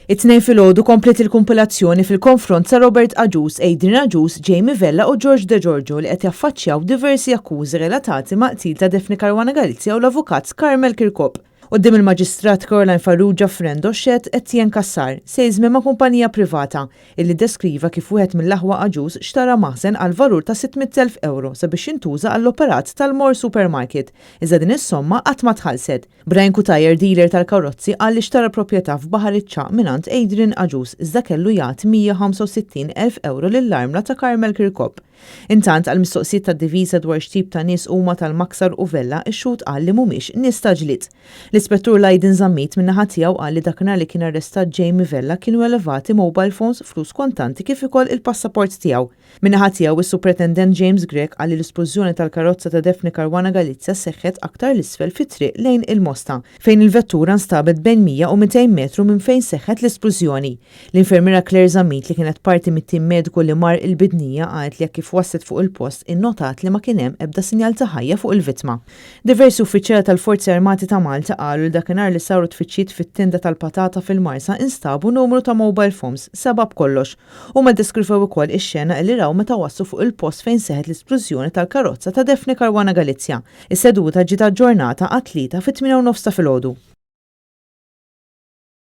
It-tnejn filgħodu komplet il-kumpilazzjoni fil-konfront ta' Robert Aġus, Adrian Aġus, Jamie Vella u George De Giorgio li qed jaffaċċjaw diversi akkużi relatati ma' qtil ta' Daphne Caruana Galizia u l-avukat Carmel Kirkhope. Quddiem il-Maġistrat Caroline Farrugia Frendo xed Etienne Kassar se jiżmiem ma' kumpanija privata illi deskriva kif wieħed mill-aħwa Aġus xtara maħżen għal valur ta' 600,000 euro sabiex jintuża għall-operat tal-More Supermarket. Iżda din is-somma qatt ma tħallset. Brian Kutajer, dealer tal-karozzi, qal li xtara proprjetà f'Baħar iċ-Ċaq mingħand Adrian Aġus iżda kellu jagħti 165,000 euro lill-armla ta' Carmel Kirkhope. Intant għal mistoqsijiet tad-diviża dwar x'tip ta' nies huma tal-Maksar u Vella ix-xhud qal li mhumiex nies ta' ġlied. L-Ispettur Lajdin Żammit min-naħa tiegħu qal li dakinhar li kien arrestat Jamie Vella kienu elevati mobile phones, flus kontanti kif ukoll il-passaport tiegħu. Min-naħa tiegħu is-Superintendent James Gregg qal li l-isplużjoni tal-karozza ta' Daphne Caruana Galizia seħħet aktar l-isfel fit-triq lejn il-Mosta, fejn il-vettura nstabet bejn 100 u 200 metru minn fejn seħħet l-isplużjoni. L-infermiera Claire Żammit li kienet parti mit-tim mediku li mar il-bidnija qalet li jekk kif waslet fuq il-post innotat li ma kien hemm ebda sinjal ta' ħajja fuq il-vittma. Diversi uffiċjali tal-Forzi Armati ta' Malta qalu li dakinhar li saru tfittxijiet fit-tinda tal-patata fil-Marsa instabu numru ta' mobile phones sabab kollox u ma deskrivew ukoll ix-xena li raw meta waslu fuq il-post fejn seħħet l-isplużjoni tal-karozza ta' Daphne Caruana Galizia. Is-seduta ġiet aġġornata għat-tlieta fit-8:09 ta' filgħodu.